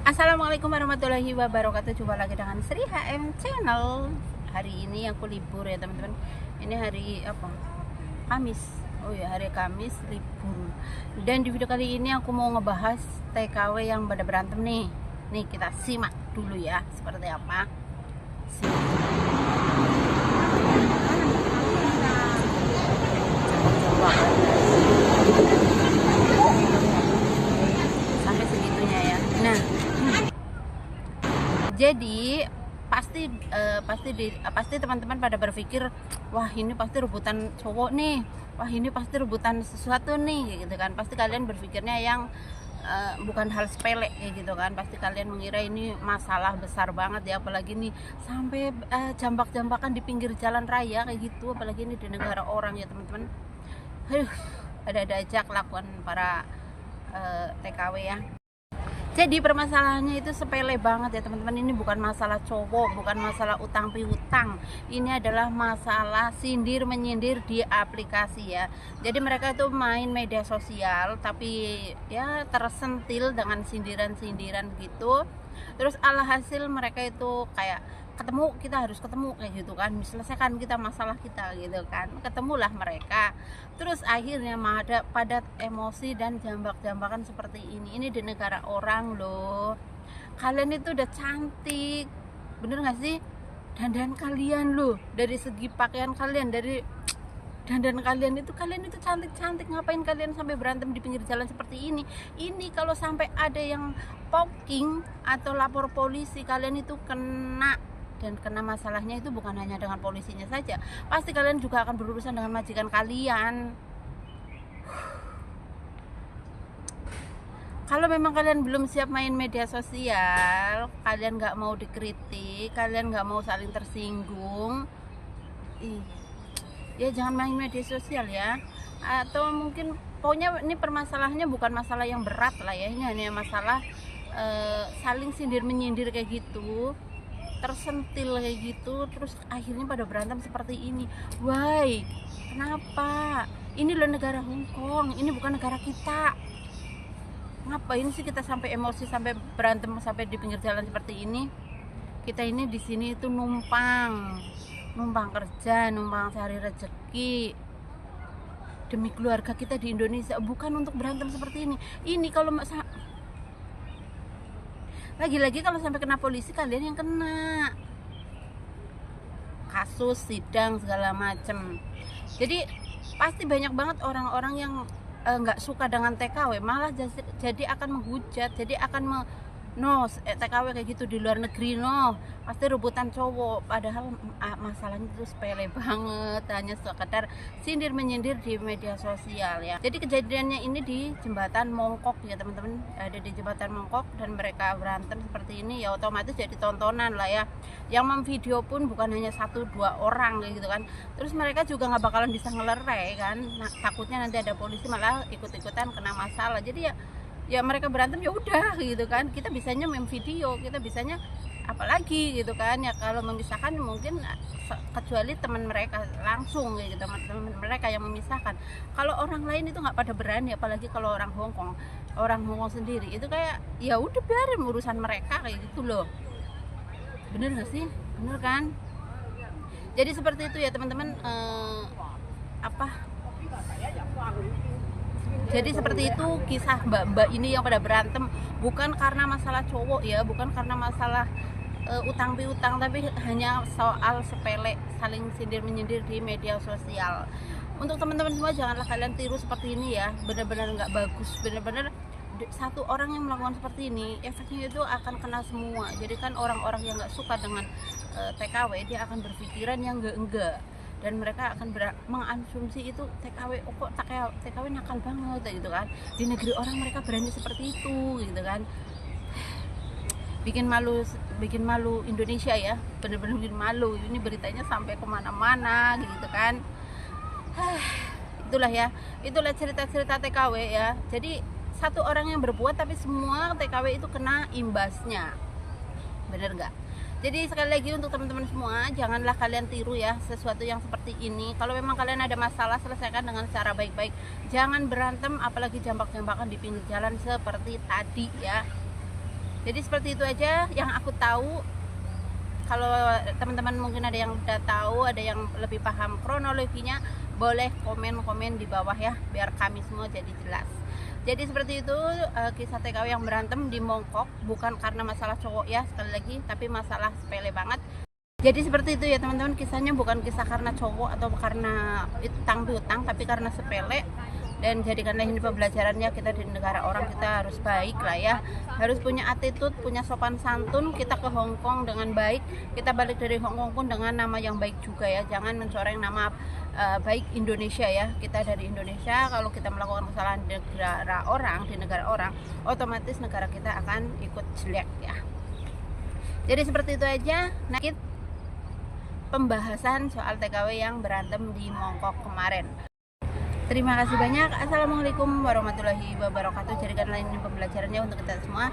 Assalamualaikum warahmatullahi wabarakatuh. Jumpa lagi dengan Sri HM Channel. Hari ini aku libur ya teman-teman. Ini hari apa? Kamis. Oh ya, hari Kamis libur. Dan di video kali ini aku mau ngebahas TKW yang pada berantem nih. Nih kita simak dulu ya, seperti apa. Sampai segitunya ya. Nah, jadi pasti teman-teman pada berpikir, wah ini pasti rebutan cowok nih, wah ini pasti rebutan sesuatu nih, gitu kan. Pasti kalian berpikirnya yang bukan hal sepele kayak gitu kan. Pasti kalian mengira ini masalah besar banget ya, apalagi nih sampai jambak-jambakan di pinggir jalan raya kayak gitu, apalagi ini di negara orang ya teman-teman. Ada aja kelakuan para TKW ya. Jadi permasalahannya itu sepele banget ya teman-teman. Ini bukan masalah cowok, bukan masalah utang piutang. Ini adalah masalah sindir menyindir di aplikasi ya. Jadi mereka itu main media sosial tapi ya tersentil dengan sindiran-sindiran gitu. Terus alhasil mereka itu kayak ketemu, kita harus ketemu kayak gitu kan, selesaikan kita masalah kita gitu kan. Ketemulah mereka, terus akhirnya padat emosi dan jambak-jambakan seperti ini di negara orang loh. Kalian itu udah cantik, bener gak sih? Dandan kalian loh, dari segi pakaian kalian, dari dandan kalian itu cantik-cantik. Ngapain kalian sampai berantem di pinggir jalan seperti ini? Ini kalau sampai ada yang poking atau lapor polisi, kalian itu kena. Dan kena masalahnya itu bukan hanya dengan polisinya saja, pasti kalian juga akan berurusan dengan majikan kalian. Kalau memang kalian belum siap main media sosial, kalian nggak mau dikritik, kalian nggak mau saling tersinggung, ya jangan main media sosial ya. Atau mungkin pokoknya ini permasalahannya bukan masalah yang berat lah ya, ini hanya masalah saling sindir menyindir kayak gitu, tersentil kayak gitu, terus akhirnya pada berantem seperti ini. Why? Kenapa? Ini loh negara Hong Kong, ini bukan negara kita. Ngapain sih kita sampai emosi, sampai berantem, sampai di pinggir jalan seperti ini? Kita ini di sini itu numpang kerja, numpang cari rezeki demi keluarga kita di Indonesia, bukan untuk berantem seperti ini. Ini kalau lagi-lagi kalau sampai kena polisi, kalian yang kena kasus, sidang, segala macem. Jadi pasti banyak banget orang-orang yang nggak suka dengan TKW, malah jadi akan menghujat, jadi akan TKW kayak gitu di luar negeri pasti rebutan cowok, padahal masalahnya itu sepele banget, hanya sekedar sindir menyindir di media sosial ya. Jadi kejadiannya ini di jembatan Mongkok ya teman-teman, ada di jembatan Mongkok dan mereka berantem seperti ini ya, otomatis jadi tontonan lah ya. Yang memvideo pun bukan hanya 1-2 orang kayak gitu kan. Terus mereka juga nggak bakalan bisa ngelerai kan, takutnya nanti ada polisi malah ikut-ikutan kena masalah. Jadi ya mereka berantem ya udah gitu kan, kita bisanya main video, kita bisanya apalagi gitu kan ya. Kalau memisahkan mungkin kecuali teman mereka langsung gitu, teman mereka yang memisahkan. Kalau orang lain itu nggak pada berani, apalagi kalau orang Hong Kong sendiri itu kayak ya udah biarin urusan mereka kayak gitu loh. Bener nggak sih? Bener kan? Jadi seperti itu ya teman-teman. Jadi seperti itu kisah mbak-mbak ini yang pada berantem, bukan karena masalah cowok ya, bukan karena masalah utang piutang, tapi hanya soal sepele saling sindir menyindir di media sosial. Untuk teman-teman semua, janganlah kalian tiru seperti ini ya, benar-benar nggak bagus. Benar-benar satu orang yang melakukan seperti ini, efeknya itu akan kena semua. Jadi kan orang-orang yang nggak suka dengan TKW, dia akan berpikiran yang enggak, dan mereka akan mengasumsi itu TKW, kok TKW nakal banget gitu kan, di negeri orang mereka berani seperti itu gitu kan. Bikin malu Indonesia ya, bener-bener bikin malu. Ini beritanya sampai kemana-mana gitu kan. Itulah cerita-cerita TKW ya. Jadi satu orang yang berbuat tapi semua TKW itu kena imbasnya, bener nggak? Jadi sekali lagi untuk teman-teman semua, janganlah kalian tiru ya sesuatu yang seperti ini. Kalau memang kalian ada masalah, selesaikan dengan cara baik-baik. Jangan berantem, apalagi jambak-jambakan di pinggir jalan seperti tadi ya. Jadi seperti itu aja yang aku tahu. Kalau teman-teman mungkin ada yang udah tahu, ada yang lebih paham kronologinya, boleh komen-komen di bawah ya, biar kami semua jadi jelas. Jadi seperti itu kisah TKW yang berantem di Mongkok, bukan karena masalah cowok ya, sekali lagi, tapi masalah sepele banget. Jadi seperti itu ya teman-teman, kisahnya bukan kisah karena cowok atau karena utang piutang, tapi karena sepele. Dan jadikanlah ini pembelajarannya, kita di negara orang kita harus baik lah ya, harus punya attitude, punya sopan santun. Kita ke Hong Kong dengan baik, kita balik dari Hong Kong pun dengan nama yang baik juga ya, jangan mencoreng nama baik Indonesia ya. Kita dari Indonesia, kalau kita melakukan kesalahan di negara orang, otomatis negara kita akan ikut jelek ya. Jadi seperti itu aja pembahasan soal TKW yang berantem di Mongkok kemarin. Terima kasih banyak. Assalamualaikum warahmatullahi wabarakatuh. Jadikanlah ini pembelajarannya untuk kita semua.